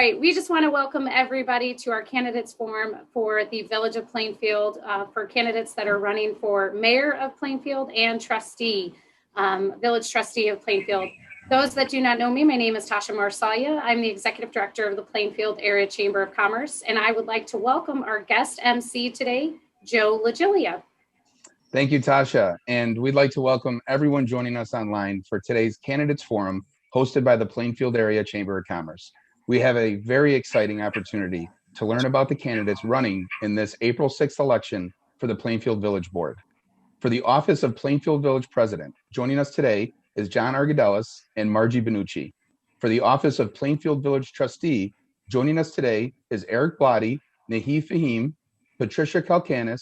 right, we just want to welcome everybody to our candidates forum for the Village of Plainfield for candidates that are running for Mayor of Plainfield and Trustee, Village Trustee of Plainfield. Those that do not know me, my name is Tasha Marsalia. I'm the Executive Director of the Plainfield Area Chamber of Commerce, and I would like to welcome our guest MC today, Joe LaGilia. Thank you, Tasha. And we'd like to welcome everyone joining us online for today's Candidates Forum hosted by the Plainfield Area Chamber of Commerce. We have a very exciting opportunity to learn about the candidates running in this April 6th election for the Plainfield Village Board. For the office of Plainfield Village President, joining us today is John Argadelis and Margie Benucci. For the office of Plainfield Village Trustee, joining us today is Eric Blotti, Nahi Fahim, Patricia Kalkanis,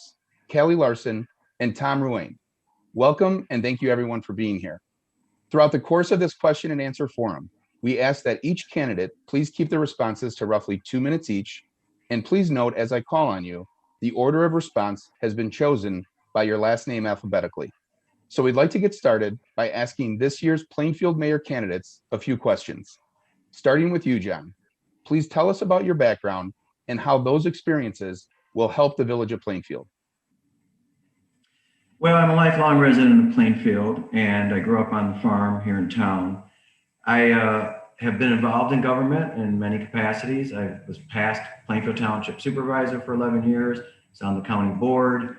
Callie Larson, and Tom Ruane. Welcome and thank you everyone for being here. Throughout the course of this question and answer forum, we ask that each candidate please keep their responses to roughly 2 minutes each. And please note as I call on you, the order of response has been chosen by your last name alphabetically. So we'd like to get started by asking this year's Plainfield Mayor candidates a few questions. Starting with you, John. Please tell us about your background and how those experiences will help the Village of Plainfield. Well, I'm a lifelong resident of Plainfield, and I grew up on the farm here in town. I have been involved in government in many capacities. I was past Plainfield Township Supervisor for 11 years. I was on the county board.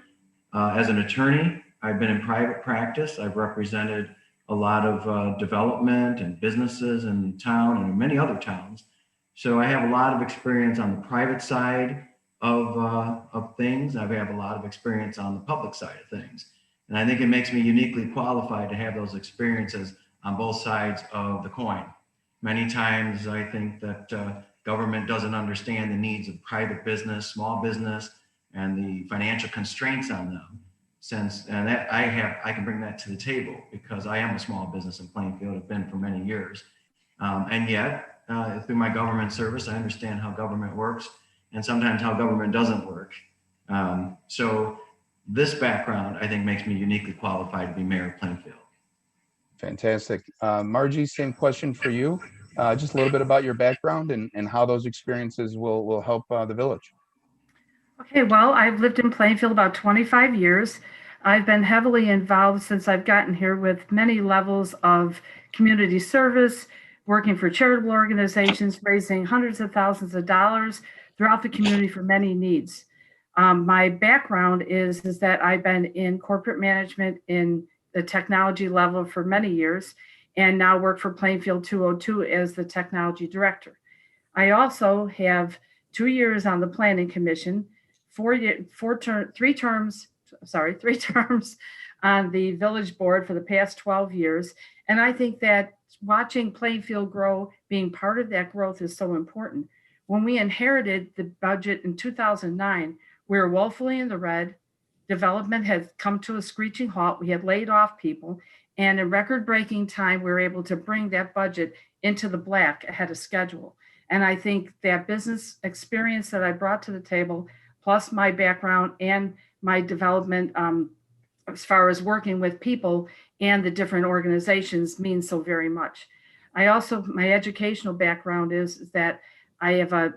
As an attorney, I've been in private practice. I've represented a lot of development and businesses in town and in many other towns. So I have a lot of experience on the private side of things. I have a lot of experience on the public side of things. And I think it makes me uniquely qualified to have those experiences on both sides of the coin. Many times I think that government doesn't understand the needs of private business, small business, and the financial constraints on them. That I can bring that to the table because I am a small business in Plainfield, have been for many years. And yet, through my government service, I understand how government works and sometimes how government doesn't work. So this background, I think, makes me uniquely qualified to be Mayor of Plainfield. Fantastic. Margie, same question for you. Just a little bit about your background and how those experiences will help the village. Okay, well, I've lived in Plainfield about 25 years. I've been heavily involved since I've gotten here with many levels of community service, working for charitable organizations, raising hundreds of thousands of dollars throughout the community for many needs. My background is that I've been in corporate management in the technology level for many years and now work for Plainfield 202 as the technology director. I also have 2 years on the planning commission, 3 terms on the village board for the past 12 years. And I think that watching Plainfield grow, being part of that growth is so important. When we inherited the budget in 2009, we were woefully in the red. Development had come to a screeching halt. We had laid off people. And in record-breaking time, we were able to bring that budget into the black ahead of schedule. And I think that business experience that I brought to the table, plus my background and my development as far as working with people and the different organizations means so very much. My educational background is that I have a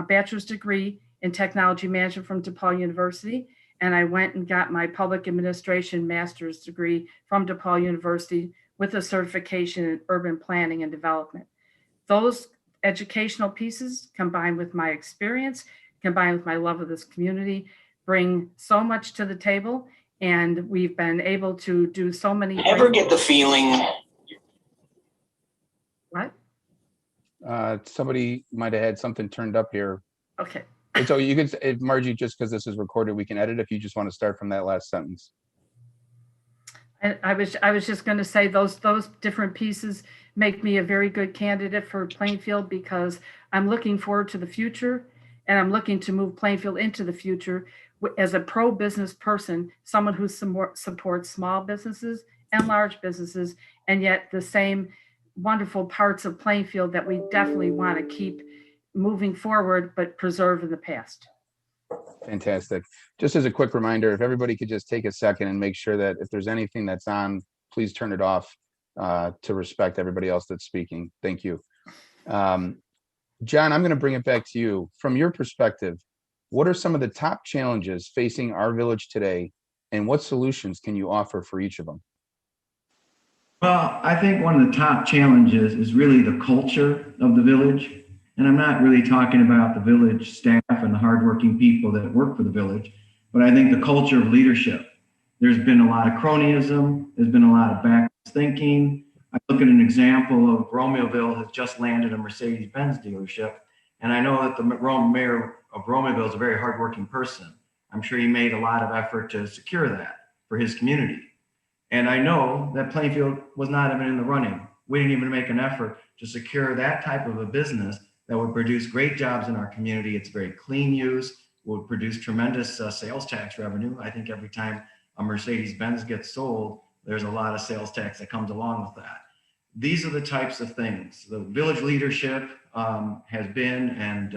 bachelor's degree in technology management from DePaul University, and I went and got my public administration master's degree from DePaul University with a certification in urban planning and development. Those educational pieces combined with my experience, combined with my love of this community, bring so much to the table, and we've been able to do so many. Ever get the feeling? What? Somebody might have had something turned up here. Okay. And so you can, Margie, just because this is recorded, we can edit if you just want to start from that last sentence. And I was just going to say those different pieces make me a very good candidate for Plainfield because I'm looking forward to the future and I'm looking to move Plainfield into the future as a pro-business person, someone who supports small businesses and large businesses, and yet the same wonderful parts of Plainfield that we definitely want to keep moving forward, but preserve in the past. Fantastic. Just as a quick reminder, if everybody could just take a second and make sure that if there's anything that's on, please turn it off to respect everybody else that's speaking. Thank you. John, I'm going to bring it back to you. From your perspective, what are some of the top challenges facing our village today, and what solutions can you offer for each of them? Well, I think one of the top challenges is really the culture of the village. And I'm not really talking about the village staff and the hardworking people that work for the village, but I think the culture of leadership. There's been a lot of cronyism, there's been a lot of backwards thinking. I look at an example of Romeoville has just landed a Mercedes-Benz dealership. And I know that the mayor of Romeoville is a very hardworking person. I'm sure he made a lot of effort to secure that for his community. And I know that Plainfield was not even in the running. We didn't even make an effort to secure that type of a business that would produce great jobs in our community. It's very clean use, would produce tremendous sales tax revenue. I think every time a Mercedes-Benz gets sold, there's a lot of sales tax that comes along with that. These are the types of things the village leadership has been, and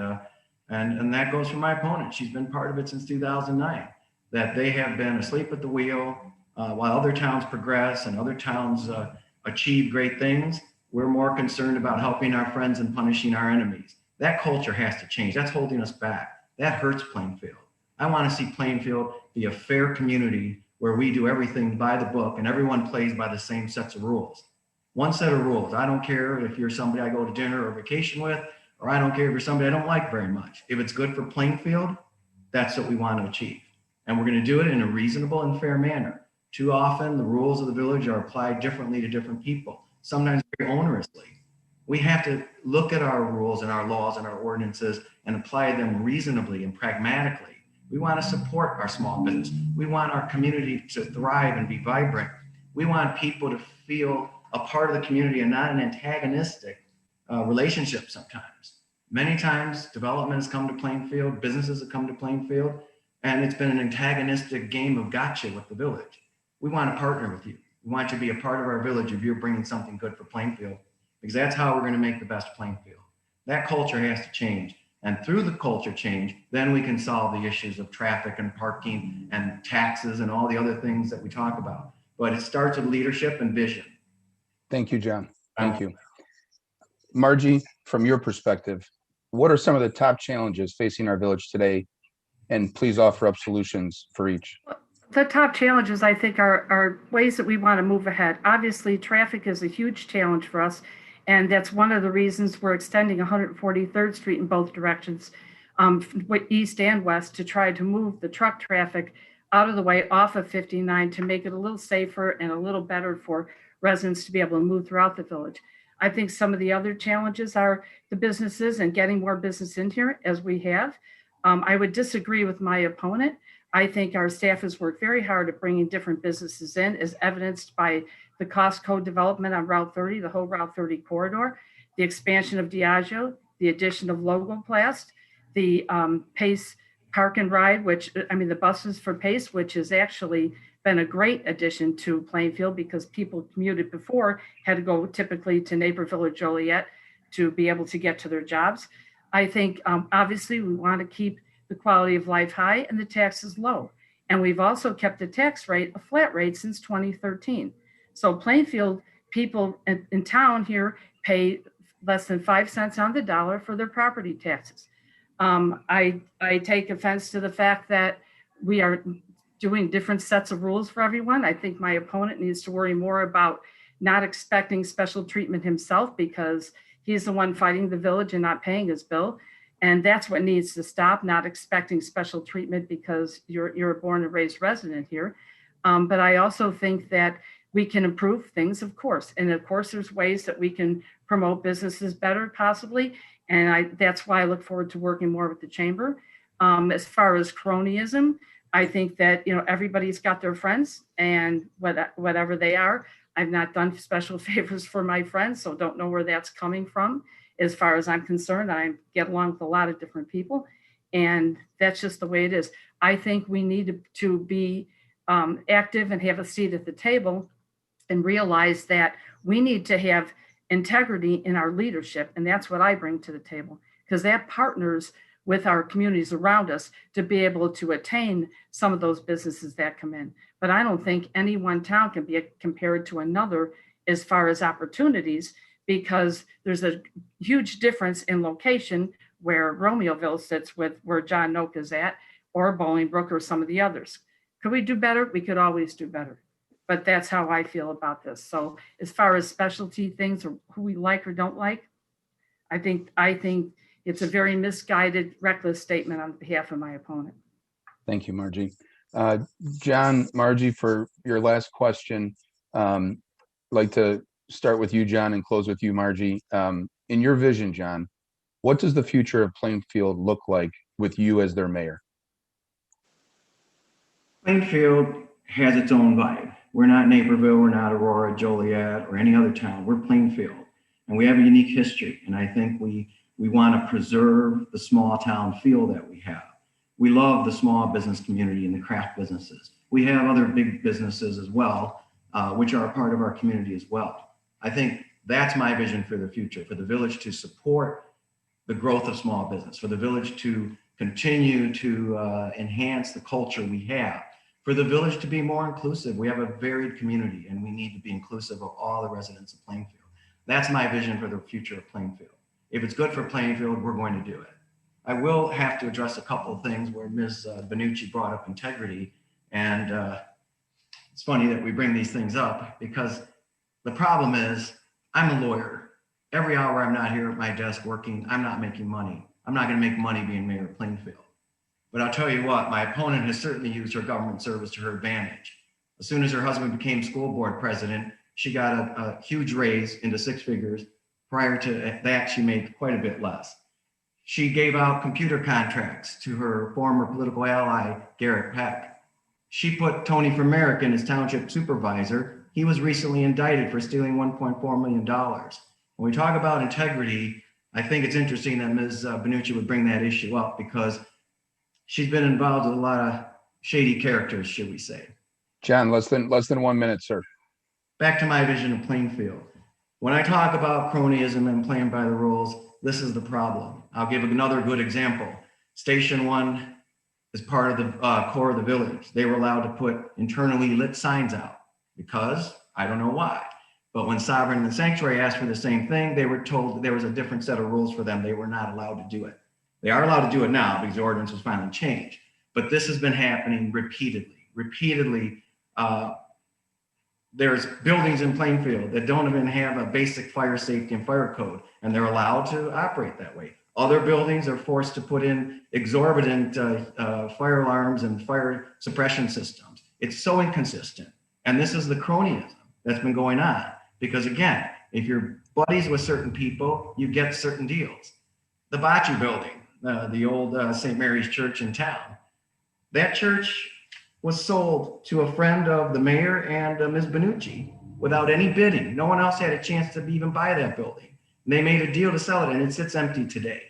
that goes for my opponent. She's been part of it since 2009, that they have been asleep at the wheel. While other towns progress and other towns achieve great things, we're more concerned about helping our friends and punishing our enemies. That culture has to change. That's holding us back. That hurts Plainfield. I want to see Plainfield be a fair community where we do everything by the book and everyone plays by the same sets of rules. One set of rules. I don't care if you're somebody I go to dinner or vacation with, or I don't care if you're somebody I don't like very much. If it's good for Plainfield, that's what we want to achieve. And we're going to do it in a reasonable and fair manner. Too often, the rules of the village are applied differently to different people, sometimes very onerously. We have to look at our rules and our laws and our ordinances and apply them reasonably and pragmatically. We want to support our small business. We want our community to thrive and be vibrant. We want people to feel a part of the community and not an antagonistic relationship sometimes. Many times, development has come to Plainfield, businesses have come to Plainfield, and it's been an antagonistic game of gotcha with the village. We want to partner with you. We want you to be a part of our village if you're bringing something good for Plainfield, because that's how we're going to make the best Plainfield. That culture has to change. And through the culture change, then we can solve the issues of traffic and parking and taxes and all the other things that we talk about. But it starts with leadership and vision. Thank you, John. Thank you. Margie, from your perspective, what are some of the top challenges facing our village today? And please offer up solutions for each. The top challenges, I think, are ways that we want to move ahead. Obviously, traffic is a huge challenge for us, and that's one of the reasons we're extending 143rd Street in both directions, east and west, to try to move the truck traffic out of the way off of 59 to make it a little safer and a little better for residents to be able to move throughout the village. I think some of the other challenges are the businesses and getting more business in here, as we have. I would disagree with my opponent. I think our staff has worked very hard at bringing different businesses in, as evidenced by the Costco development on Route 30, the whole Route 30 corridor, the expansion of Diageo, the addition of Logoplast, the Pace Park and Ride, the buses for Pace, which has actually been a great addition to Plainfield because people commuted before had to go typically to Naperville or Joliet to be able to get to their jobs. I think obviously we want to keep the quality of life high and the taxes low. And we've also kept the tax rate a flat rate since 2013. So Plainfield people in town here pay less than 5 cents on the dollar for their property taxes. I take offense to the fact that we are doing different sets of rules for everyone. I think my opponent needs to worry more about not expecting special treatment himself because he's the one fighting the village and not paying his bill. And that's what needs to stop, not expecting special treatment because you're a born and raised resident here. But I also think that we can improve things, of course. And of course, there's ways that we can promote businesses better, possibly. And that's why I look forward to working more with the chamber. As far as cronyism, I think that, everybody's got their friends and whatever they are. I've not done special favors for my friends, so don't know where that's coming from. As far as I'm concerned, I get along with a lot of different people, and that's just the way it is. I think we need to be active and have a seat at the table and realize that we need to have integrity in our leadership, and that's what I bring to the table, because that partners with our communities around us to be able to attain some of those businesses that come in. But I don't think any one town can be compared to another as far as opportunities, because there's a huge difference in location where Romeoville sits with where John Noak is at, or Bolingbrook, or some of the others. Could we do better? We could always do better. But that's how I feel about this. So as far as specialty things or who we like or don't like, I think it's a very misguided, reckless statement on behalf of my opponent. Thank you, Margie. John, Margie, for your last question, I'd like to start with you, John, and close with you, Margie. In your vision, John, what does the future of Plainfield look like with you as their mayor? Plainfield has its own vibe. We're not Naperville, we're not Aurora, Joliet, or any other town. We're Plainfield, and we have a unique history. And I think we want to preserve the small town feel that we have. We love the small business community and the craft businesses. We have other big businesses as well, which are a part of our community as well. I think that's my vision for the future, for the village to support the growth of small business, for the village to continue to enhance the culture we have, for the village to be more inclusive. We have a varied community, and we need to be inclusive of all the residents of Plainfield. That's my vision for the future of Plainfield. If it's good for Plainfield, we're going to do it. I will have to address a couple of things where Ms. Benucci brought up integrity. And it's funny that we bring these things up, because the problem is I'm a lawyer. Every hour I'm not here at my desk working, I'm not making money. I'm not going to make money being mayor of Plainfield. But I'll tell you what, my opponent has certainly used her government service to her advantage. As soon as her husband became school board president, she got a huge raise into six figures. Prior to that, she made quite a bit less. She gave out computer contracts to her former political ally, Garrett Peck. She put Tony Merrick as township supervisor. He was recently indicted for stealing $1.4 million. When we talk about integrity, I think it's interesting that Ms. Benucci would bring that issue up, because she's been involved with a lot of shady characters, should we say. John, less than 1 minute, sir. Back to my vision of Plainfield. When I talk about cronyism and playing by the rules, this is the problem. I'll give another good example. Station 1 is part of the core of the village. They were allowed to put internally lit signs out because, I don't know why. But when Sovereign and the Sanctuary asked for the same thing, they were told that there was a different set of rules for them. They were not allowed to do it. They are allowed to do it now because the ordinance was finally changed. But this has been happening repeatedly. There's buildings in Plainfield that don't even have a basic fire safety and fire code, and they're allowed to operate that way. Other buildings are forced to put in exorbitant fire alarms and fire suppression systems. It's so inconsistent. And this is the cronyism that's been going on. Because again, if you're buddies with certain people, you get certain deals. The Bocce building, the old St. Mary's Church in town, that church was sold to a friend of the mayor and Ms. Benucci without any bidding. No one else had a chance to even buy that building. And they made a deal to sell it, and it sits empty today.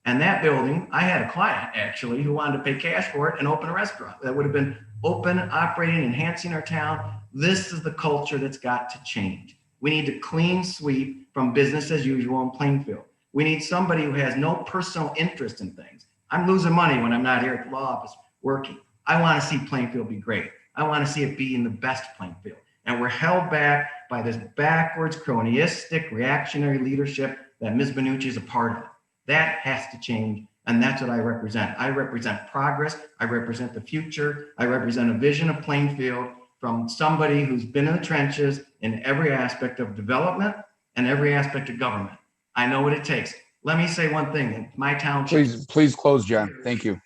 And that building, I had a client actually who wanted to pay cash for it and open a restaurant that would have been open, operating, enhancing our town. This is the culture that's got to change. We need to clean sweep from business as usual in Plainfield. We need somebody who has no personal interest in things. I'm losing money when I'm not here at the law office working. I want to see Plainfield be great. I want to see it be in the best Plainfield. And we're held back by this backwards, cronyistic, reactionary leadership that Ms. Benucci is a part of. That has to change, and that's what I represent. I represent progress. I represent the future. I represent a vision of Plainfield from somebody who's been in the trenches in every aspect of development and every aspect of government. I know what it takes. Let me say one thing. In my town. Please close, John. Thank you.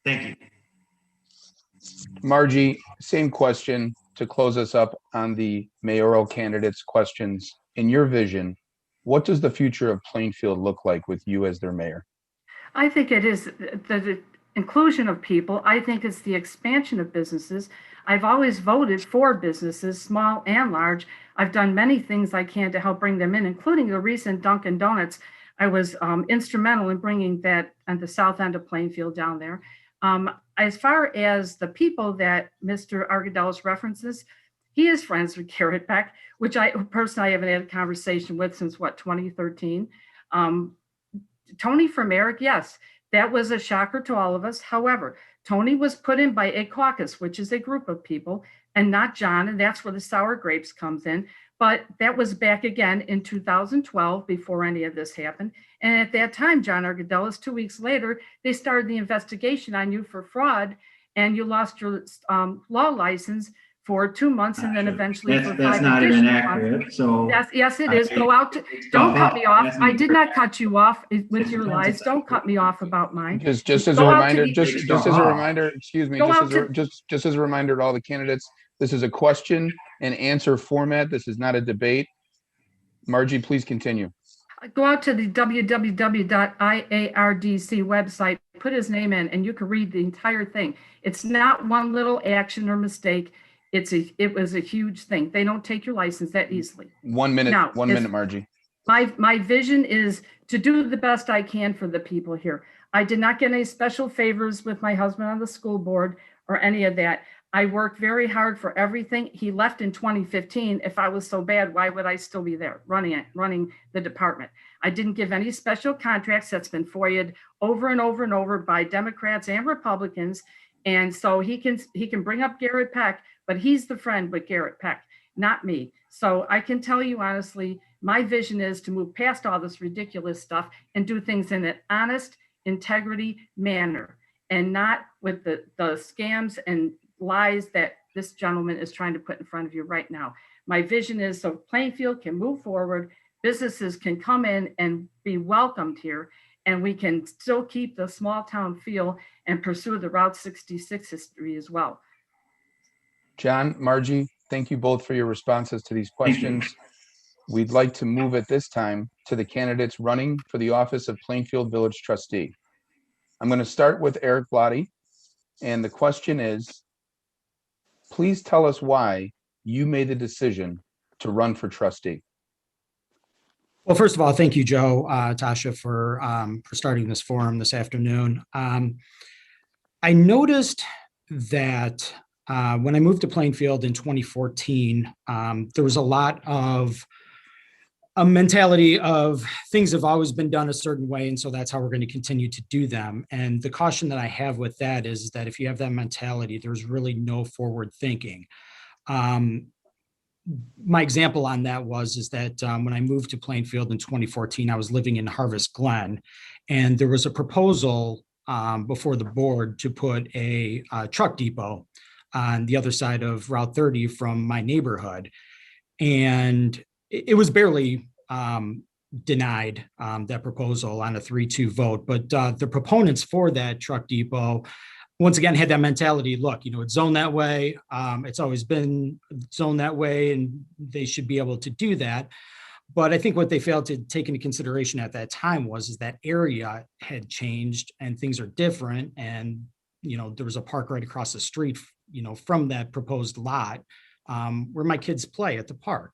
Thank you. Margie, same question to close us up on the mayoral candidates questions. In your vision, what does the future of Plainfield look like with you as their mayor? I think it is the inclusion of people. I think it's the expansion of businesses. I've always voted for businesses, small and large. I've done many things I can to help bring them in, including the recent Dunkin' Donuts. I was instrumental in bringing that on the south end of Plainfield down there. As far as the people that Mr. Argadelis references, he is friends with Garrett Peck, which I personally haven't had a conversation with since 2013. Tony from Merrick, yes, that was a shocker to all of us. However, Tony was put in by a caucus, which is a group of people and not John, and that's where the sour grapes comes in. But that was back again in 2012 before any of this happened. And at that time, John Argadelis, 2 weeks later, they started the investigation on you for fraud, and you lost your law license for 2 months, and then eventually for 5 that's not even accurate. months. So Yes, it is. Go out. Don't cut me off. I did not cut you off with your lies. Don't cut me off about mine. Just as a reminder, just as a reminder, excuse me, just as a reminder to all the candidates, this is a question and answer format. This is not a debate. Margie, please continue. Go out to the www.iardc website, put his name in, and you can read the entire thing. It's not one little action or mistake. It was a huge thing. They don't take your license that easily. 1 minute, now, 1 minute, Margie. My vision is to do the best I can for the people here. I did not get any special favors with my husband on the school board or any of that. I worked very hard for everything. He left in 2015. If I was so bad, why would I still be there running the department? I didn't give any special contracts. That's been FOIA'd over and over and over by Democrats and Republicans. And so he can bring up Garrett Peck, but he's the friend with Garrett Peck, not me. So I can tell you honestly, my vision is to move past all this ridiculous stuff and do things in an honest, integrity manner, and not with the scams and lies that this gentleman is trying to put in front of you right now. My vision is so Plainfield can move forward, businesses can come in and be welcomed here, and we can still keep the small town feel and pursue the Route 66 history as well. John, Margie, thank you both for your responses to these questions. We'd like to move at this time to the candidates running for the office of Plainfield Village Trustee. I'm going to start with Eric Blotti, and the question is, please tell us why you made the decision to run for trustee. Well, first of all, thank you, Joe, Tasha, for starting this forum this afternoon. I noticed that when I moved to Plainfield in 2014, there was a lot of a mentality of things have always been done a certain way, and so that's how we're going to continue to do them. And the caution that I have with that is that if you have that mentality, there's really no forward thinking. My example on that is that when I moved to Plainfield in 2014, I was living in Harvest Glen, and there was a proposal before the board to put a truck depot on the other side of Route 30 from my neighborhood. And it was barely denied, that proposal on a 3-2 vote. But the proponents for that truck depot, once again, had that mentality, look, it's zoned that way. It's always been zoned that way, and they should be able to do that. But I think what they failed to take into consideration at that time is that area had changed and things are different. And, there was a park right across the street, from that proposed lot where my kids play at the park.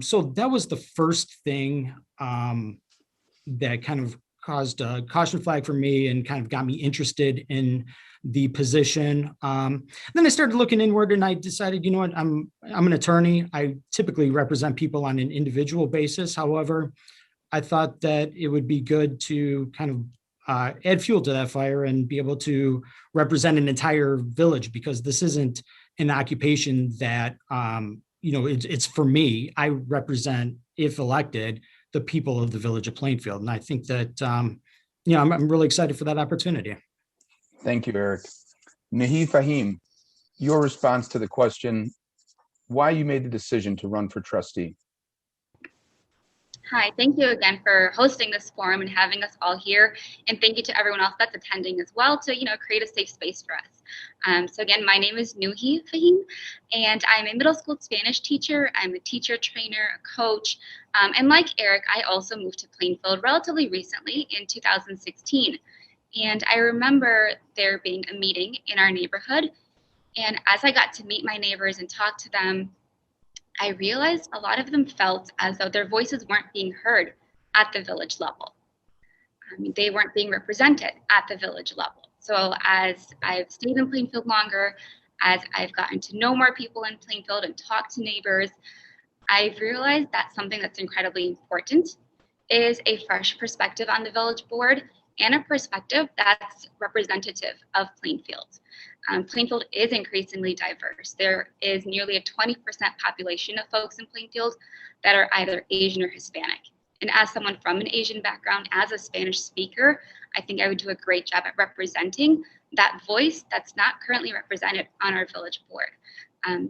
So that was the first thing that kind of caused a caution flag for me and kind of got me interested in the position. Then I started looking inward, and I decided, what, I'm an attorney. I typically represent people on an individual basis. However, I thought that it would be good to kind of add fuel to that fire and be able to represent an entire village, because this isn't an occupation that, it's for me. I represent, if elected, the people of the village of Plainfield. And I think that, I'm really excited for that opportunity. Thank you, Eric. Nahi Fahim, your response to the question, why you made the decision to run for trustee. Hi, thank you again for hosting this forum and having us all here. And thank you to everyone else that's attending as well to, create a safe space for us. So again, my name is Nuhi Fahim, and I'm a middle school Spanish teacher. I'm a teacher trainer, a coach. And like Eric, I also moved to Plainfield relatively recently in 2016. And I remember there being a meeting in our neighborhood. And as I got to meet my neighbors and talk to them, I realized a lot of them felt as though their voices weren't being heard at the village level. They weren't being represented at the village level. So as I've stayed in Plainfield longer, as I've gotten to know more people in Plainfield and talked to neighbors, I've realized that something that's incredibly important is a fresh perspective on the village board and a perspective that's representative of Plainfield. Plainfield is increasingly diverse. There is nearly a 20% population of folks in Plainfield that are either Asian or Hispanic. And as someone from an Asian background, as a Spanish speaker, I think I would do a great job at representing that voice that's not currently represented on our village board.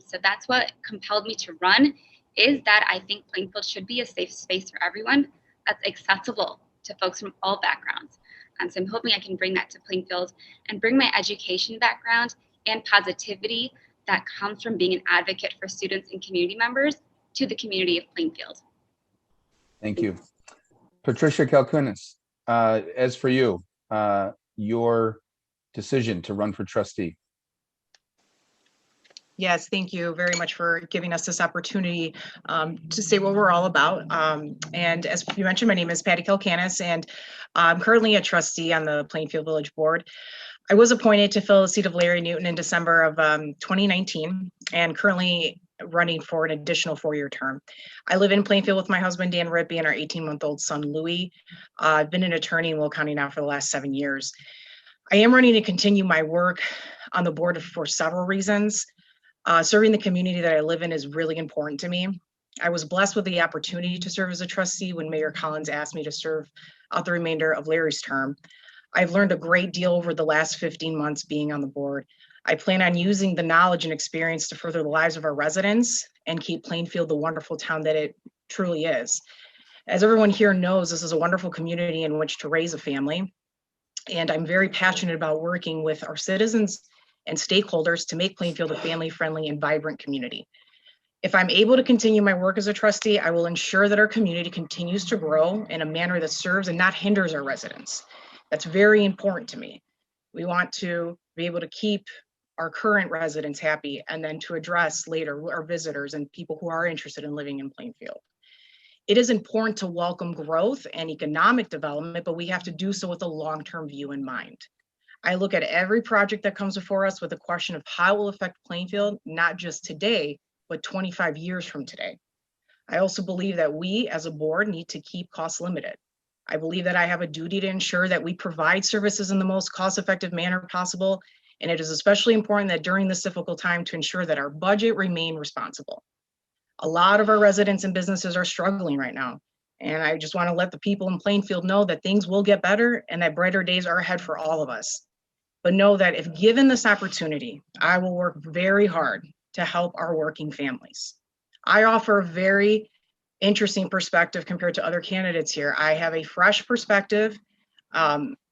So that's what compelled me to run, is that I think Plainfield should be a safe space for everyone that's accessible to folks from all backgrounds. So I'm hoping I can bring that to Plainfield and bring my education background and positivity that comes from being an advocate for students and community members to the community of Plainfield. Thank you. Patricia Kalkunis, as for you, your decision to run for trustee. Yes, thank you very much for giving us this opportunity to say what we're all about. And as you mentioned, my name is Patty Kalkunis, and I'm currently a trustee on the Plainfield Village Board. I was appointed to fill the seat of Larry Newton in December of 2019, and currently running for an additional 4-year term. I live in Plainfield with my husband, Dan Rippey, and our 18-month-old son, Louie. I've been an attorney in Will County now for the last 7 years. I am running to continue my work on the board for several reasons. Serving the community that I live in is really important to me. I was blessed with the opportunity to serve as a trustee when Mayor Collins asked me to serve out the remainder of Larry's term. I've learned a great deal over the last 15 months being on the board. I plan on using the knowledge and experience to further the lives of our residents and keep Plainfield the wonderful town that it truly is. As everyone here knows, this is a wonderful community in which to raise a family. And I'm very passionate about working with our citizens and stakeholders to make Plainfield a family-friendly and vibrant community. If I'm able to continue my work as a trustee, I will ensure that our community continues to grow in a manner that serves and not hinders our residents. That's very important to me. We want to be able to keep our current residents happy and then to address later our visitors and people who are interested in living in Plainfield. It is important to welcome growth and economic development, but we have to do so with a long-term view in mind. I look at every project that comes before us with a question of how it will affect Plainfield, not just today, but 25 years from today. I also believe that we as a board need to keep costs limited. I believe that I have a duty to ensure that we provide services in the most cost-effective manner possible, and it is especially important that during this difficult time to ensure that our budget remain responsible. A lot of our residents and businesses are struggling right now, and I just want to let the people in Plainfield know that things will get better and that brighter days are ahead for all of us. But know that if given this opportunity, I will work very hard to help our working families. I offer a very interesting perspective compared to other candidates here. I have a fresh perspective,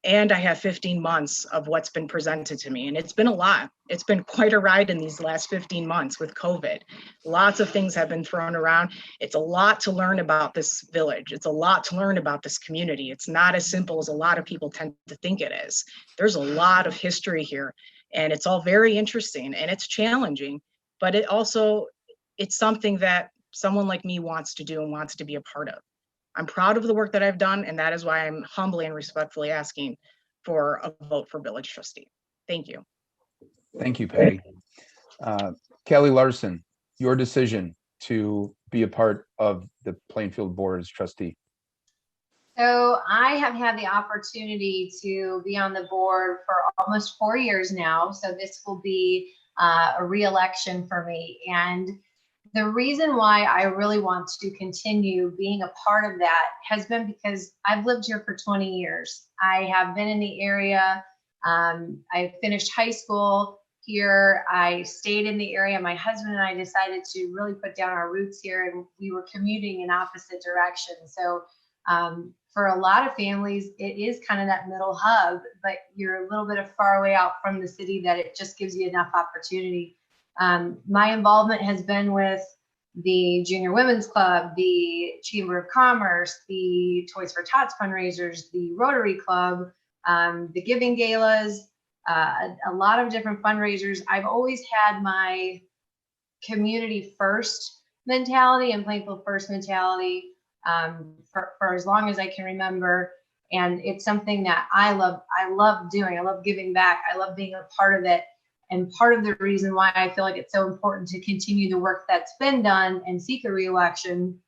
and I have 15 months of what's been presented to me. And it's been a lot. It's been quite a ride in these last 15 months with COVID. Lots of things have been thrown around. It's a lot to learn about this village. It's a lot to learn about this community. It's not as simple as a lot of people tend to think it is. There's a lot of history here, and it's all very interesting and it's challenging, but it's something that someone like me wants to do and wants to be a part of. I'm proud of the work that I've done, and that is why I'm humbly and respectfully asking for a vote for village trustee. Thank you. Thank you, Patty. Kelly Larson, your decision to be a part of the Plainfield Board as trustee. So I have had the opportunity to be on the board for almost 4 years now. So this will be a re-election for me. And the reason why I really want to continue being a part of that has been because I've lived here for 20 years. I have been in the area. I finished high school here. I stayed in the area. My husband and I decided to really put down our roots here, and we were commuting in opposite directions. So for a lot of families, it is kind of that middle hub, but you're a little bit of far away out from the city that it just gives you enough opportunity. My involvement has been with the Junior Women's Club, the Chamber of Commerce, the Toys for Tots fundraisers, the Rotary Club, the Giving Galas, a lot of different fundraisers. I've always had my community first mentality and Plainfield first mentality for as long as I can remember. And it's something that I love doing. I love giving back. I love being a part of it. And part of the reason why I feel like it's so important to continue the work that's been done and seek a re-election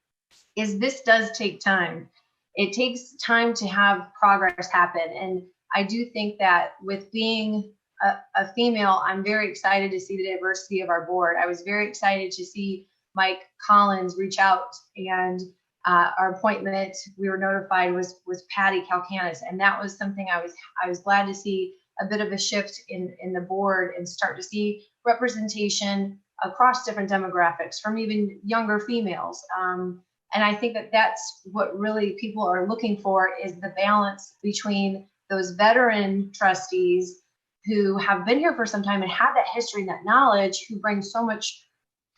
is this does take time. It takes time to have progress happen. And I do think that with being a female, I'm very excited to see the diversity of our board. I was very excited to see Mike Collins reach out, and our appointment, we were notified, was Patty Kalkanis, and that was something I was glad to see a bit of a shift in the board and start to see representation across different demographics from even younger females. And I think that that's what really people are looking for, is the balance between those veteran trustees who have been here for some time and have that history and that knowledge, who bring so much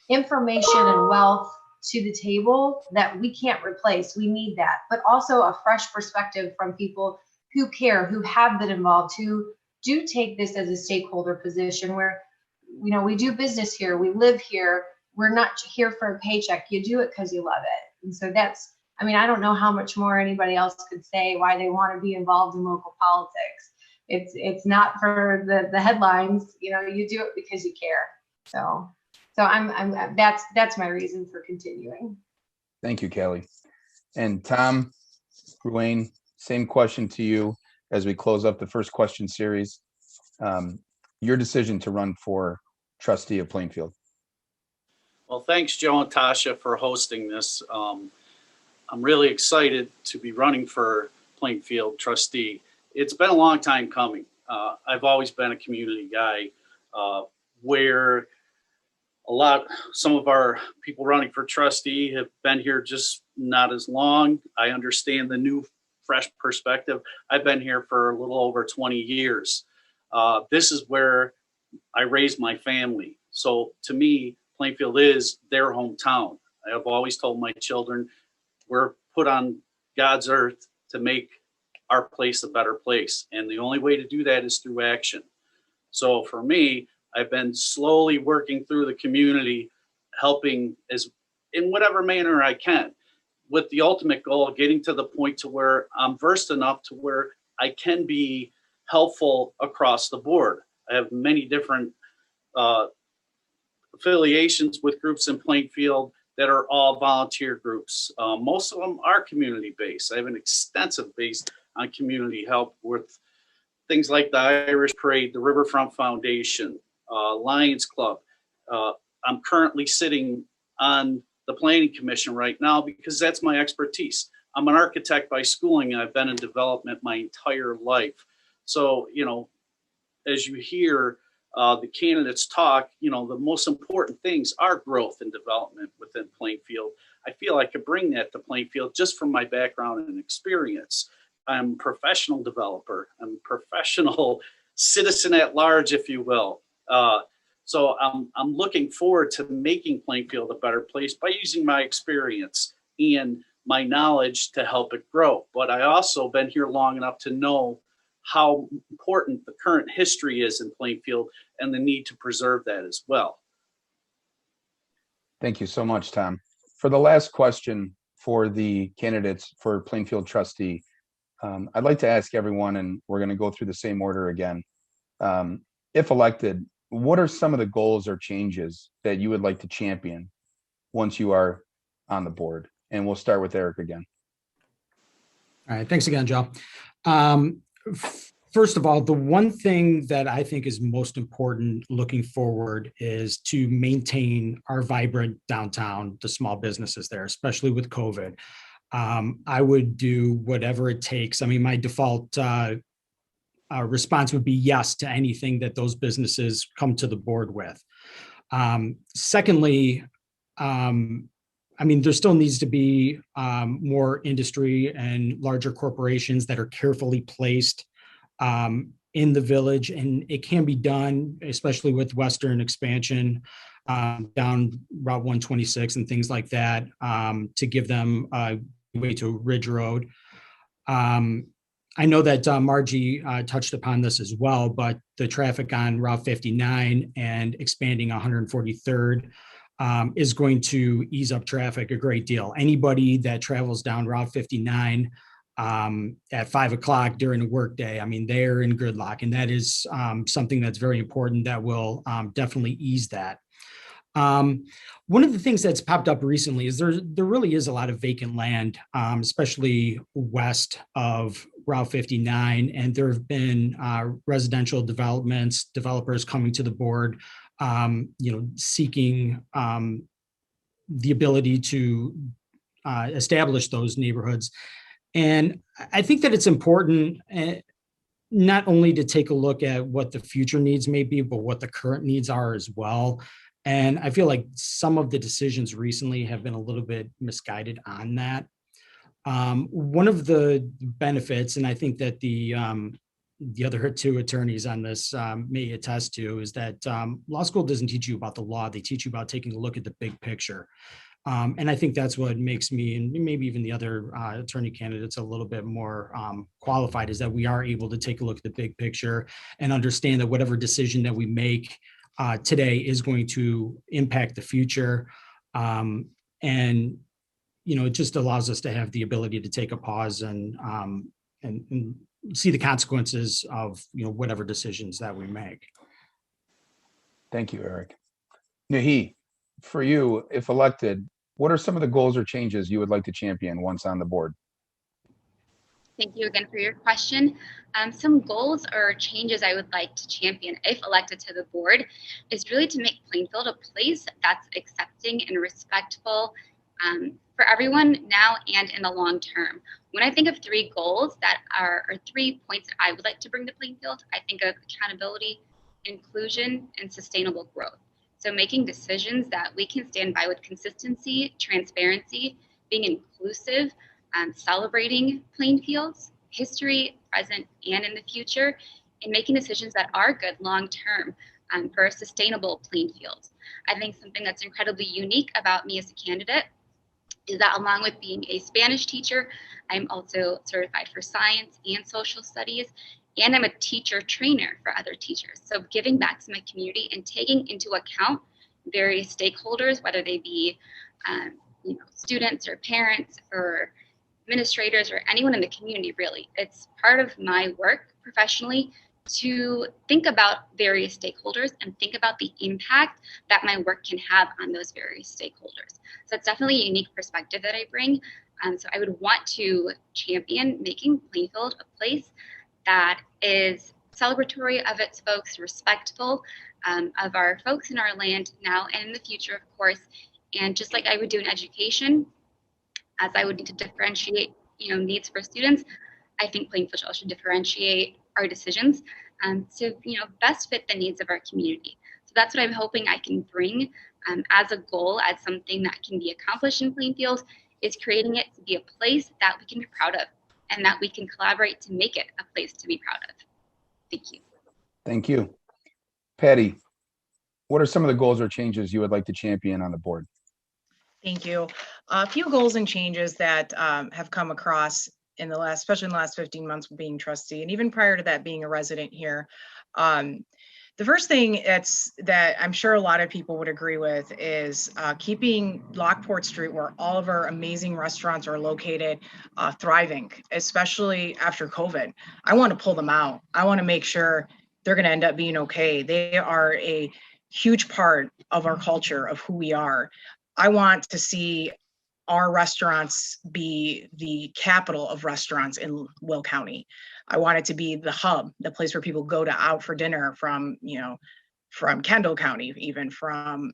information and wealth to the table that we can't replace. We need that, but also a fresh perspective from people who care, who have been involved, who do take this as a stakeholder position where, we do business here, we live here, we're not here for a paycheck. You do it because you love it. And so that's, I don't know how much more anybody else could say why they want to be involved in local politics. It's not for the headlines, you do it because you care. So that's my reason for continuing. Thank you, Kelly. And Tom, Ruane, same question to you as we close up the first question series. Your decision to run for trustee of Plainfield. Well, thanks, Joe and Tasha, for hosting this. I'm really excited to be running for Plainfield trustee. It's been a long time coming. I've always been a community guy, where some of our people running for trustee have been here just not as long. I understand the new, fresh perspective. I've been here for a little over 20 years. This is where I raised my family. So to me, Plainfield is their hometown. I have always told my children, we're put on God's earth to make our place a better place. And the only way to do that is through action. So for me, I've been slowly working through the community, helping in whatever manner I can, with the ultimate goal of getting to the point to where I'm versed enough to where I can be helpful across the board. I have many different affiliations with groups in Plainfield that are all volunteer groups. Most of them are community-based. I have an extensive base on community help with things like the Irish Parade, the Riverfront Foundation, Lions Club. I'm currently sitting on the Planning Commission right now because that's my expertise. I'm an architect by schooling, and I've been in development my entire life. So, as you hear the candidates talk, the most important things are growth and development within Plainfield. I feel I could bring that to Plainfield just from my background and experience. I'm a professional developer. I'm a professional citizen at large, if you will. So I'm looking forward to making Plainfield a better place by using my experience and my knowledge to help it grow. But I also been here long enough to know how important the current history is in Plainfield and the need to preserve that as well. Thank you so much, Tom. For the last question for the candidates for Plainfield trustee, I'd like to ask everyone, and we're going to go through the same order again. If elected, what are some of the goals or changes that you would like to champion once you are on the board? And we'll start with Eric again. All right. Thanks again, Joe. First of all, the one thing that I think is most important looking forward is to maintain our vibrant downtown, the small businesses there, especially with COVID. I would do whatever it takes. My default response would be yes to anything that those businesses come to the board with. Secondly, there still needs to be more industry and larger corporations that are carefully placed in the village, and it can be done, especially with Western expansion down Route 126 and things like that, to give them a way to Ridge Road. I know that Margie touched upon this as well, but the traffic on Route 59 and expanding 143rd is going to ease up traffic a great deal. Anybody that travels down Route 59 at 5 o'clock during a workday, they're in gridlock, and that is something that's very important that will definitely ease that. One of the things that's popped up recently is there really is a lot of vacant land, especially west of Route 59, and there have been residential developers coming to the board, seeking the ability to establish those neighborhoods. And I think that it's important not only to take a look at what the future needs may be, but what the current needs are as well. And I feel like some of the decisions recently have been a little bit misguided on that. One of the benefits, and I think that the other two attorneys on this may attest to, is that law school doesn't teach you about the law. They teach you about taking a look at the big picture. And I think that's what makes me, and maybe even the other attorney candidates, a little bit more qualified, is that we are able to take a look at the big picture and understand that whatever decision that we make today is going to impact the future. And, it just allows us to have the ability to take a pause and see the consequences of, whatever decisions that we make. Thank you, Eric. Nahi, for you, if elected, what are some of the goals or changes you would like to champion once on the board? Thank you again for your question. Some goals or changes I would like to champion if elected to the board is really to make Plainfield a place that's accepting and respectful for everyone now and in the long term. When I think of 3 goals or 3 points that I would like to bring to Plainfield, I think of accountability, inclusion, and sustainable growth. So making decisions that we can stand by with consistency, transparency, being inclusive, celebrating Plainfield's history, present, and in the future, and making decisions that are good long-term for a sustainable Plainfield. I think something that's incredibly unique about me as a candidate is that along with being a Spanish teacher, I'm also certified for science and social studies, and I'm a teacher trainer for other teachers. So giving back to my community and taking into account various stakeholders, whether they be students or parents or administrators or anyone in the community, really. It's part of my work professionally to think about various stakeholders and think about the impact that my work can have on those various stakeholders. So it's definitely a unique perspective that I bring. So I would want to champion making Plainfield a place that is celebratory of its folks, respectful of our folks in our land now and in the future, of course. And just like I would do in education, as I would need to differentiate, needs for students, I think Plainfield should differentiate our decisions to, best fit the needs of our community. So that's what I'm hoping I can bring as a goal, as something that can be accomplished in Plainfield, is creating it to be a place that we can be proud of and that we can collaborate to make it a place to be proud of. Thank you. Thank you. Patty, what are some of the goals or changes you would like to champion on the board? Thank you. A few goals and changes that have come across especially in the last 15 months being trustee, and even prior to that being a resident here. The first thing that I'm sure a lot of people would agree with is keeping Lockport Street, where all of our amazing restaurants are located, thriving, especially after COVID. I want to pull them out. I want to make sure they're going to end up being okay. They are a huge part of our culture, of who we are. I want to see our restaurants be the capital of restaurants in Will County. I want it to be the hub, the place where people go out for dinner from Kendall County, even from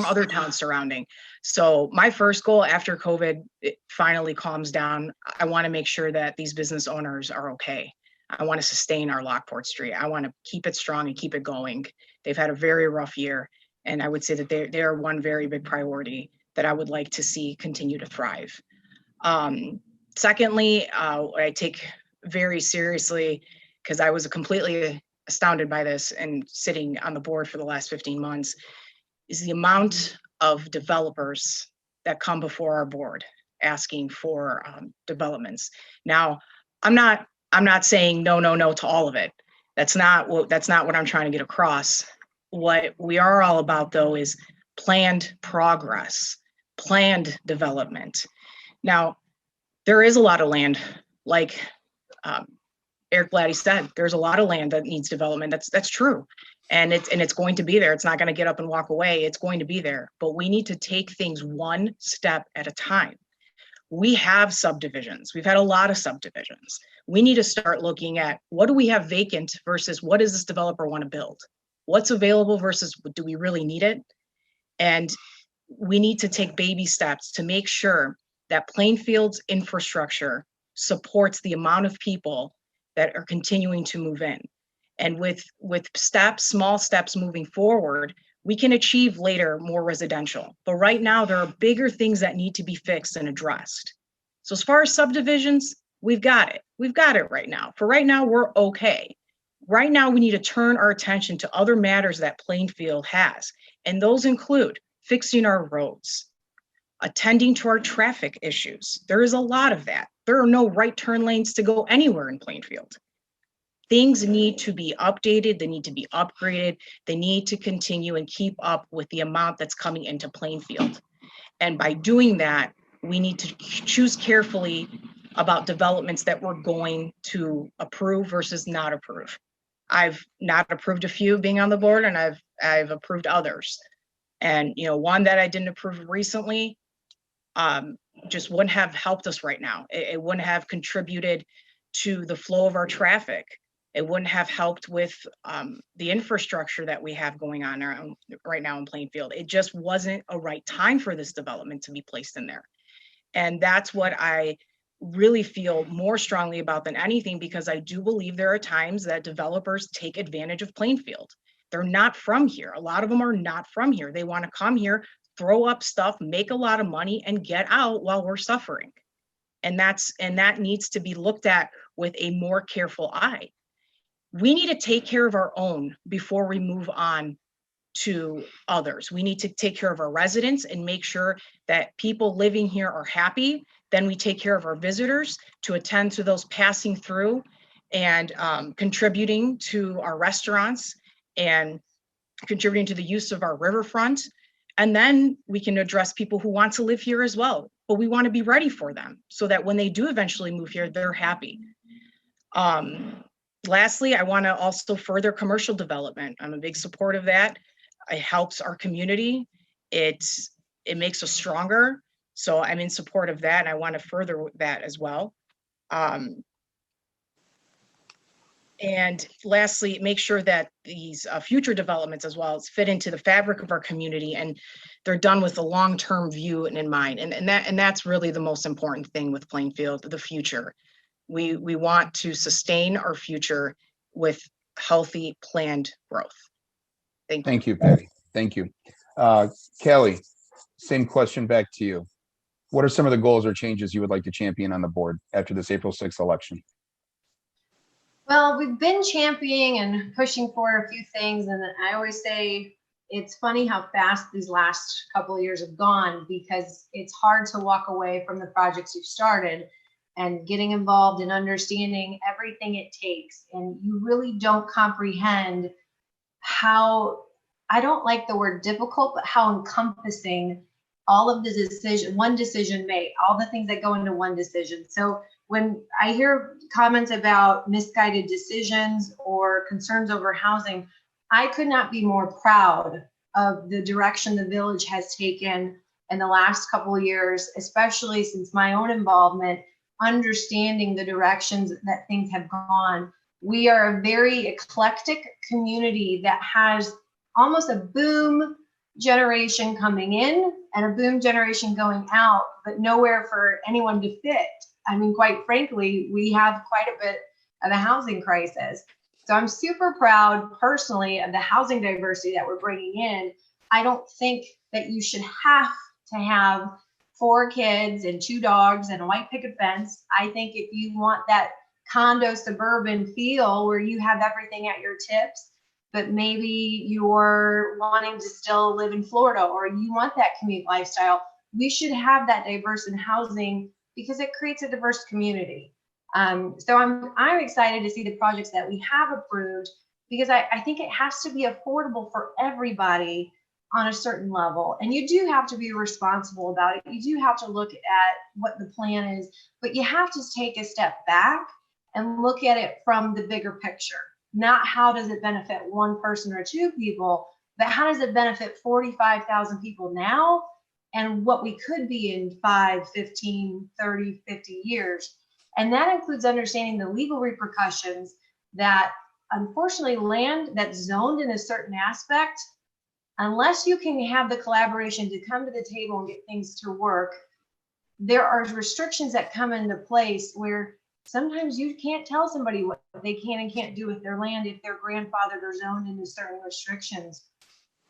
other towns surrounding. So my first goal after COVID finally calms down, I want to make sure that these business owners are okay. I want to sustain our Lockport Street. I want to keep it strong and keep it going. They've had a very rough year, and I would say that they are one very big priority that I would like to see continue to thrive. Secondly, I take very seriously, because I was completely astounded by this and sitting on the board for the last 15 months, is the amount of developers that come before our board asking for developments. Now, I'm not saying no to all of it. That's not what I'm trying to get across. What we are all about, though, is planned progress, planned development. Now, there is a lot of land, like Eric Blatty said, there's a lot of land that needs development. That's true. And it's going to be there. It's not going to get up and walk away. It's going to be there. But we need to take things one step at a time. We have subdivisions. We've had a lot of subdivisions. We need to start looking at what do we have vacant versus what does this developer want to build? What's available versus do we really need it? And we need to take baby steps to make sure that Plainfield's infrastructure supports the amount of people that are continuing to move in. And with small steps moving forward, we can achieve later more residential. But right now, there are bigger things that need to be fixed and addressed. So as far as subdivisions, we've got it. We've got it right now. For right now, we're okay. Right now, we need to turn our attention to other matters that Plainfield has. And those include fixing our roads, attending to our traffic issues. There is a lot of that. There are no right turn lanes to go anywhere in Plainfield. Things need to be updated, they need to be upgraded, they need to continue and keep up with the amount that's coming into Plainfield. And by doing that, we need to choose carefully about developments that we're going to approve versus not approve. I've not approved a few being on the board, and I've approved others. And one that I didn't approve recently just wouldn't have helped us right now. It wouldn't have contributed to the flow of our traffic. It wouldn't have helped with the infrastructure that we have going on right now in Plainfield. It just wasn't a right time for this development to be placed in there. And that's what I really feel more strongly about than anything, because I do believe there are times that developers take advantage of Plainfield. They're not from here. A lot of them are not from here. They want to come here, throw up stuff, make a lot of money, and get out while we're suffering. And that needs to be looked at with a more careful eye. We need to take care of our own before we move on to others. We need to take care of our residents and make sure that people living here are happy. Then we take care of our visitors to attend to those passing through and contributing to our restaurants and contributing to the use of our riverfront. And then we can address people who want to live here as well. But we want to be ready for them so that when they do eventually move here, they're happy. Lastly, I want to also further commercial development. I'm a big support of that. It helps our community. It makes us stronger. So I'm in support of that, and I want to further that as well. And lastly, make sure that these future developments as well fit into the fabric of our community, and they're done with a long-term view and in mind. And that's really the most important thing with Plainfield, the future. We want to sustain our future with healthy, planned growth. Thank you. Thank you, Patty. Thank you. Kelly, same question back to you. What are some of the goals or changes you would like to champion on the board after this April 6th election? Well, we've been championing and pushing for a few things, and I always say it's funny how fast these last couple of years have gone, because it's hard to walk away from the projects you've started and getting involved in understanding everything it takes. And you really don't comprehend how, I don't like the word difficult, but how encompassing all of the one decision made, all the things that go into one decision. So when I hear comments about misguided decisions or concerns over housing, I could not be more proud of the direction the village has taken in the last couple of years, especially since my own involvement, understanding the directions that things have gone. We are a very eclectic community that has almost a boom generation coming in and a boom generation going out, but nowhere for anyone to fit. I mean, quite frankly, we have quite a bit of a housing crisis. So I'm super proud personally of the housing diversity that we're bringing in. I don't think that you should have to have 4 kids and 2 dogs and a white picket fence. I think if you want that condo suburban feel where you have everything at your tips, but maybe you're wanting to still live in Florida or you want that commute lifestyle, we should have that diverse in housing because it creates a diverse community. So I'm excited to see the projects that we have approved, because I think it has to be affordable for everybody on a certain level. And you do have to be responsible about it. You do have to look at what the plan is, but you have to take a step back and look at it from the bigger picture. Not how does it benefit one person or two people, but how does it benefit 45,000 people now and what we could be in 5, 15, 30, 50 years. And that includes understanding the legal repercussions that unfortunately land that's zoned in a certain aspect, unless you can have the collaboration to come to the table and get things to work, there are restrictions that come into place where sometimes you can't tell somebody what they can and can't do with their land if they're grandfathered or zoned into certain restrictions.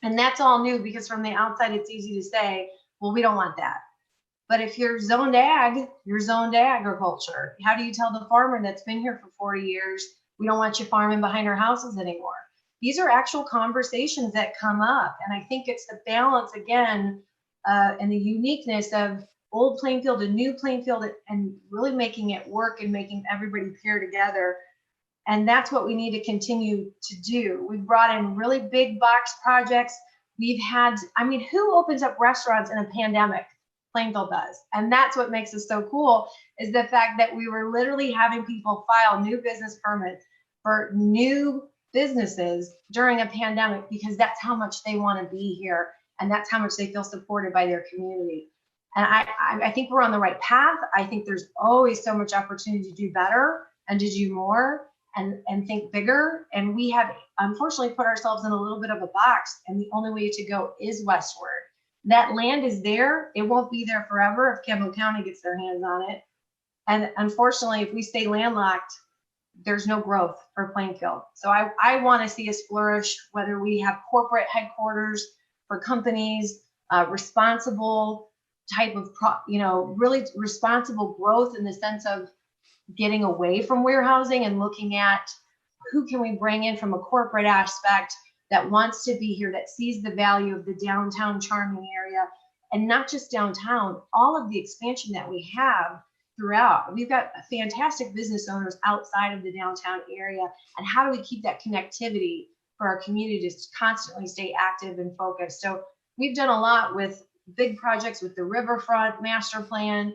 And that's all new, because from the outside, it's easy to say, well, we don't want that. But if you're zoned ag, you're zoned to agriculture. How do you tell the farmer that's been here for 40 years, we don't want you farming behind our houses anymore? These are actual conversations that come up. And I think it's the balance again, and the uniqueness of old Plainfield and new Plainfield, and really making it work and making everybody pair together. And that's what we need to continue to do. We've brought in really big box projects. We've had, I mean, who opens up restaurants in a pandemic? Plainfield does. And that's what makes us so cool, is the fact that we were literally having people file new business permits for new businesses during a pandemic, because that's how much they want to be here. And that's how much they feel supported by their community. And I think we're on the right path. I think there's always so much opportunity to do better and to do more and think bigger. And we have unfortunately put ourselves in a little bit of a box, and the only way to go is westward. That land is there. It won't be there forever if Campbell County gets their hands on it. And unfortunately, if we stay landlocked, there's no growth for Plainfield. So I want to see us flourish, whether we have corporate headquarters for companies, responsible type of, really responsible growth in the sense of getting away from warehousing and looking at who can we bring in from a corporate aspect that wants to be here, that sees the value of the downtown charming area, and not just downtown, all of the expansion that we have throughout. We've got fantastic business owners outside of the downtown area. And how do we keep that connectivity for our community to constantly stay active and focused? So we've done a lot with big projects with the riverfront master plan.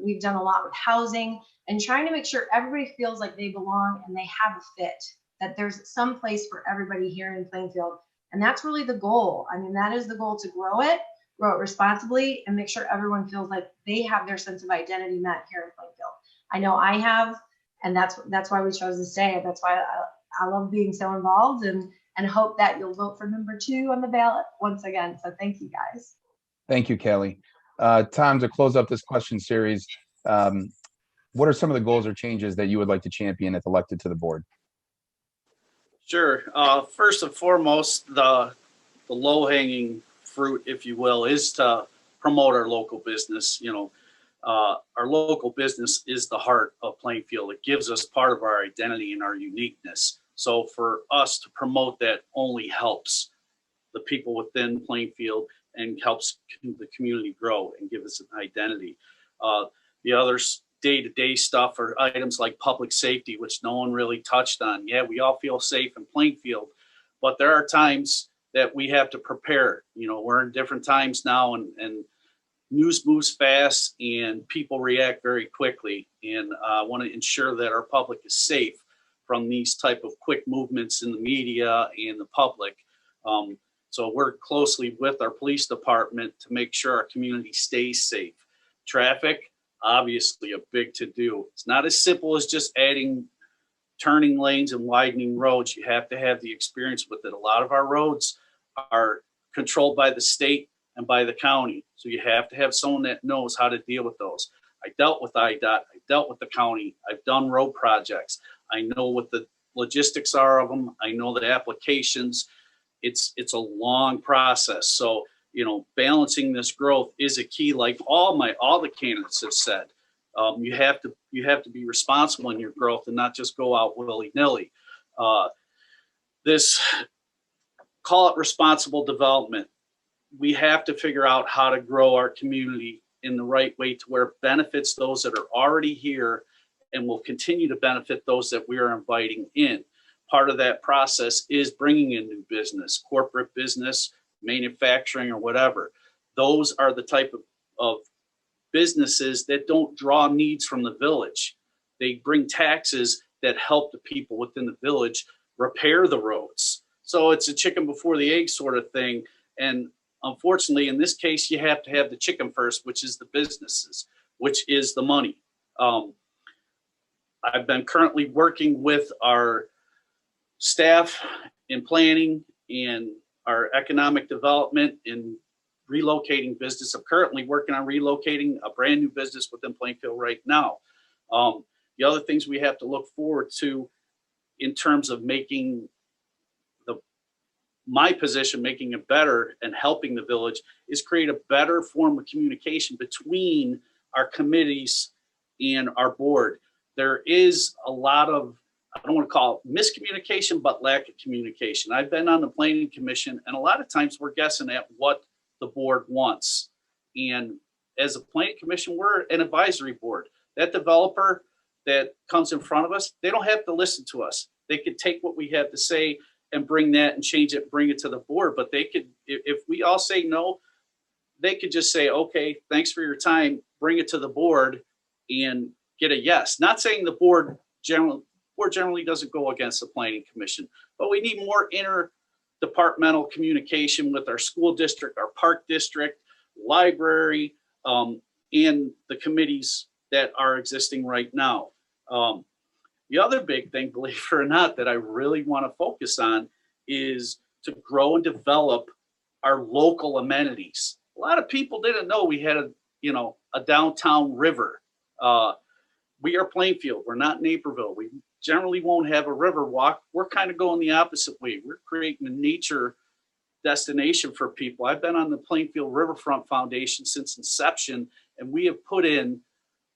We've done a lot with housing and trying to make sure everybody feels like they belong and they have a fit, that there's some place for everybody here in Plainfield. And that's really the goal. I mean, that is the goal, to grow it responsibly, and make sure everyone feels like they have their sense of identity met here in Plainfield. I know I have, and that's why we chose to stay. That's why I love being so involved, and hope that you'll vote for number 2 on the ballot once again. So thank you guys. Thank you, Kelly. Tom, to close up this question series, what are some of the goals or changes that you would like to champion if elected to the board? Sure. First and foremost, the low-hanging fruit, if you will, is to promote our local business. Our local business is the heart of Plainfield. It gives us part of our identity and our uniqueness. So for us to promote that only helps the people within Plainfield and helps the community grow and give us an identity. The other day-to-day stuff are items like public safety, which no one really touched on. Yeah, we all feel safe in Plainfield, but there are times that we have to prepare. We're in different times now, and news moves fast and people react very quickly. And I want to ensure that our public is safe from these type of quick movements in the media and the public. So work closely with our police department to make sure our community stays safe. Traffic, obviously a big to-do. It's not as simple as just adding turning lanes and widening roads. You have to have the experience with it. A lot of our roads are controlled by the state and by the county. So you have to have someone that knows how to deal with those. I dealt with IDOT, I dealt with the county, I've done road projects. I know what the logistics are of them. I know the applications. It's a long process. So, balancing this growth is a key, like all the candidates have said. You have to be responsible in your growth and not just go out willy-nilly. Call it responsible development. We have to figure out how to grow our community in the right way to where it benefits those that are already here and will continue to benefit those that we are inviting in. Part of that process is bringing in new business, corporate business, manufacturing, or whatever. Those are the type of businesses that don't draw needs from the village. They bring taxes that help the people within the village repair the roads. So it's a chicken before the egg sort of thing. And unfortunately, in this case, you have to have the chicken first, which is the businesses, which is the money. I've been currently working with our staff in planning and our economic development in relocating business. I'm currently working on relocating a brand new business within Plainfield right now. The other things we have to look forward to in terms of making my position, making it better and helping the village, is create a better form of communication between our committees and our board. There is a lot of, I don't want to call it miscommunication, but lack of communication. I've been on the planning commission, and a lot of times we're guessing at what the board wants. And as a planning commission, we're an advisory board. That developer that comes in front of us, they don't have to listen to us. They could take what we have to say and bring that and change it, bring it to the board. But they could, if we all say no, they could just say, okay, thanks for your time, bring it to the board and get a yes. Not saying the board generally doesn't go against the planning commission, but we need more interdepartmental communication with our school district, our park district, library, and the committees that are existing right now. The other big thing, believe it or not, that I really want to focus on is to grow and develop our local amenities. A lot of people didn't know we had a downtown river. We are Plainfield. We're not Naperville. We generally won't have a river walk. We're kind of going the opposite way. We're creating a nature destination for people. I've been on the Plainfield Riverfront Foundation since inception, and we have put in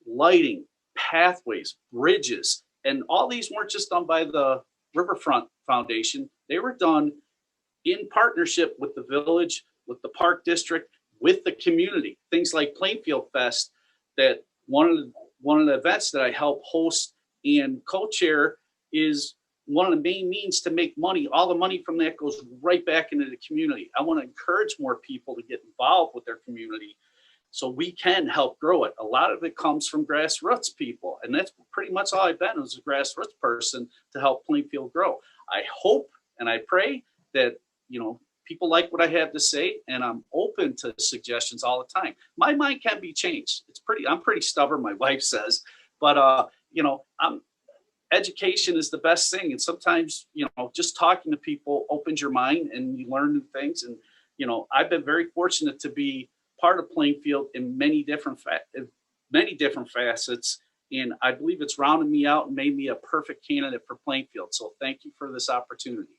lighting, pathways, bridges, and all these weren't just done by the Riverfront Foundation. They were done in partnership with the village, with the park district, with the community. Things like Plainfield Fest, that one of the events that I help host and co-chair is one of the main means to make money. All the money from that goes right back into the community. I want to encourage more people to get involved with their community so we can help grow it. A lot of it comes from grassroots people, and that's pretty much all I've been, as a grassroots person to help Plainfield grow. I hope and I pray that people like what I have to say, and I'm open to suggestions all the time. My mind can be changed. I'm pretty stubborn, my wife says, but education is the best thing. And sometimes, just talking to people opens your mind and you learn new things. And, I've been very fortunate to be part of Plainfield in many different facets. And I believe it's rounded me out and made me a perfect candidate for Plainfield. So thank you for this opportunity.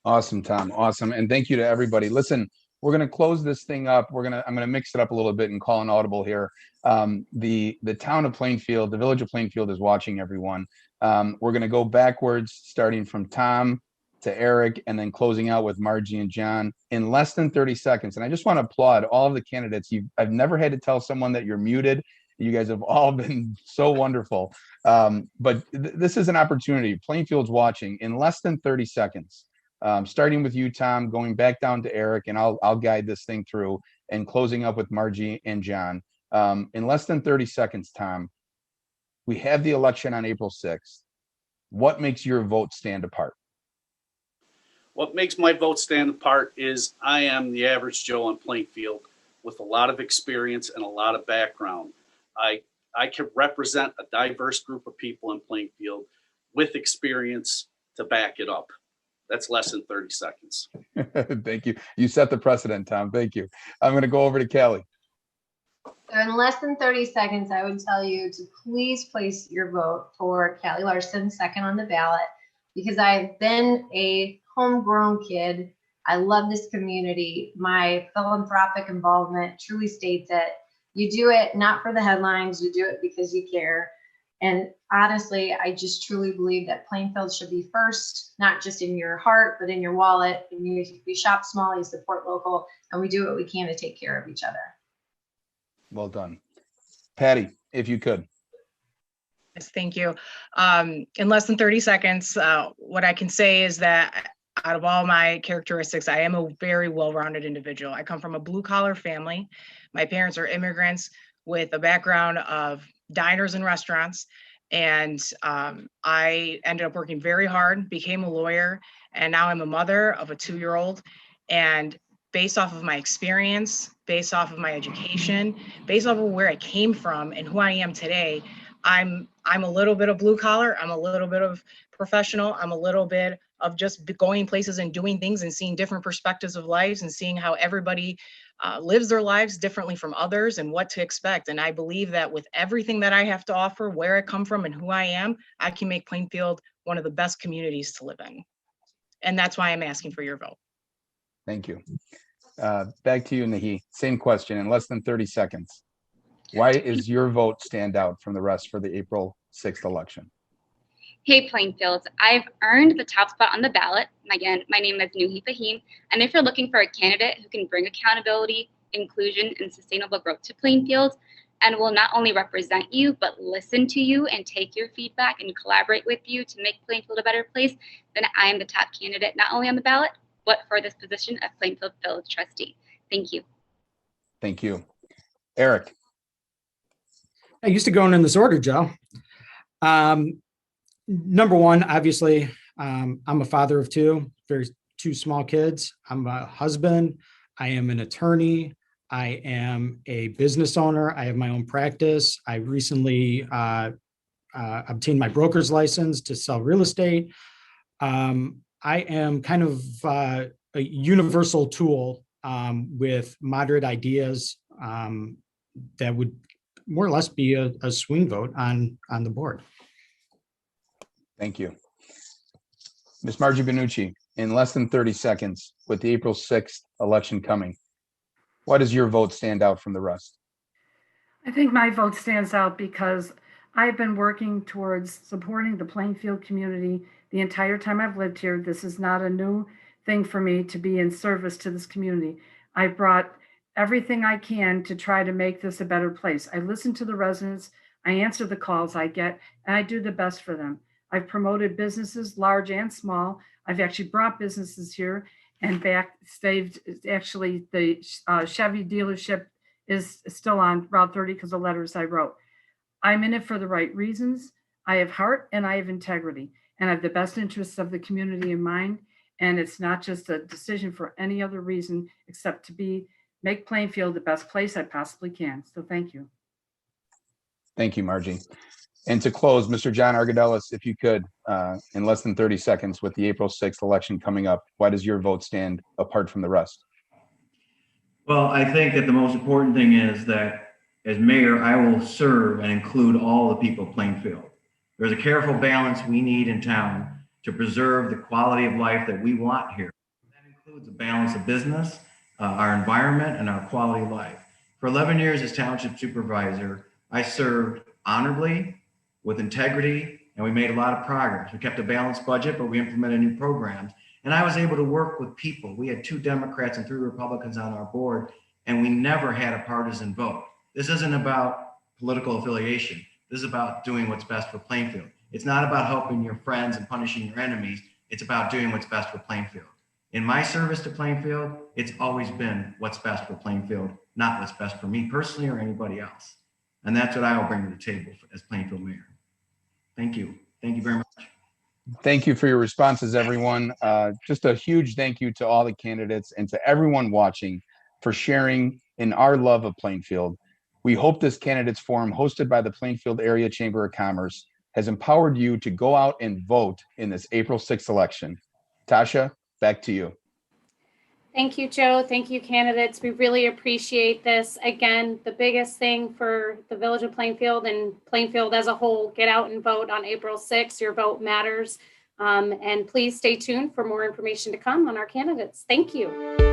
Awesome, Tom. Awesome. And thank you to everybody. Listen, we're going to close this thing up. I'm going to mix it up a little bit and call an audible here. The town of Plainfield, the village of Plainfield is watching everyone. We're going to go backwards, starting from Tom to Eric, and then closing out with Margie and John in less than 30 seconds. And I just want to applaud all of the candidates. I've never had to tell someone that you're muted. You guys have all been so wonderful. But this is an opportunity. Plainfield's watching in less than 30 seconds. Starting with you, Tom, going back down to Eric, and I'll guide this thing through, and closing up with Margie and John. In less than 30 seconds, Tom, we have the election on April 6th. What makes your vote stand apart? What makes my vote stand apart is I am the average Joe in Plainfield with a lot of experience and a lot of background. I can represent a diverse group of people in Plainfield with experience to back it up. That's less than 30 seconds. Thank you. You set the precedent, Tom. Thank you. I'm going to go over to Kelly. So in less than 30 seconds, I would tell you to please place your vote for Callie Larson, second on the ballot, because I've been a homegrown kid. I love this community. My philanthropic involvement truly states it. You do it not for the headlines, you do it because you care. And honestly, I just truly believe that Plainfield should be first, not just in your heart, but in your wallet. And you shop small, you support local, and we do what we can to take care of each other. Well done. Patty, if you could. Yes, thank you. In less than 30 seconds, what I can say is that out of all my characteristics, I am a very well-rounded individual. I come from a blue-collar family. My parents are immigrants with a background of diners and restaurants. And I ended up working very hard, became a lawyer, and now I'm a mother of a 2-year-old. And based off of my experience, based off of my education, based off of where I came from and who I am today, I'm a little bit of blue collar, I'm a little bit of professional, I'm a little bit of just going places and doing things and seeing different perspectives of lives and seeing how everybody lives their lives differently from others and what to expect. And I believe that with everything that I have to offer, where I come from and who I am, I can make Plainfield one of the best communities to live in. And that's why I'm asking for your vote. Thank you. Back to you, Nahi. Same question in less than 30 seconds. Why is your vote stand out from the rest for the April 6th election? Hey, Plainfield, I've earned the top spot on the ballot. Again, my name is Nuhi Fahim, and if you're looking for a candidate who can bring accountability, inclusion, and sustainable growth to Plainfield, and will not only represent you, but listen to you and take your feedback and collaborate with you to make Plainfield a better place, then I am the top candidate, not only on the ballot, but for this position of Plainfield Village Trustee. Thank you. Thank you. Eric. I used to go in this order, Joe. Number one, obviously, I'm a father of two small kids. I'm a husband. I am an attorney. I am a business owner. I have my own practice. I recently obtained my broker's license to sell real estate. I am kind of a universal tool with moderate ideas that would more or less be a swing vote on the board. Thank you. Ms. Margie Benucci, in less than 30 seconds, with the April 6th election coming, why does your vote stand out from the rest? I think my vote stands out because I've been working towards supporting the Plainfield community the entire time I've lived here. This is not a new thing for me to be in service to this community. I brought everything I can to try to make this a better place. I listen to the residents, I answer the calls I get, and I do the best for them. I've promoted businesses, large and small. I've actually brought businesses here and saved. Actually, the Chevy dealership is still on Route 30 because of letters I wrote. I'm in it for the right reasons. I have heart and I have integrity, and I have the best interests of the community in mind. And it's not just a decision for any other reason except to make Plainfield the best place I possibly can. So thank you. Thank you, Margie. And to close, Mr. John Argadelis, if you could, in less than 30 seconds, with the April 6th election coming up, why does your vote stand apart from the rest? Well, I think that the most important thing is that as mayor, I will serve and include all the people of Plainfield. There's a careful balance we need in town to preserve the quality of life that we want here. That includes a balance of business, our environment, and our quality of life. For 11 years as township supervisor, I served honorably, with integrity, and we made a lot of progress. We kept a balanced budget, but we implemented new programs. And I was able to work with people. We had 2 Democrats and 3 Republicans on our board, and we never had a partisan vote. This isn't about political affiliation. This is about doing what's best for Plainfield. It's not about helping your friends and punishing your enemies. It's about doing what's best for Plainfield. In my service to Plainfield, it's always been what's best for Plainfield, not what's best for me personally or anybody else. And that's what I will bring to the table as Plainfield mayor. Thank you. Thank you very much. Thank you for your responses, everyone. Just a huge thank you to all the candidates and to everyone watching for sharing in our love of Plainfield. We hope this candidates forum hosted by the Plainfield Area Chamber of Commerce has empowered you to go out and vote in this April 6th election. Tasha, back to you. Thank you, Joe. Thank you, candidates. We really appreciate this. Again, the biggest thing for the Village of Plainfield and Plainfield as a whole, get out and vote on April 6th. Your vote matters. And please stay tuned for more information to come on our candidates. Thank you.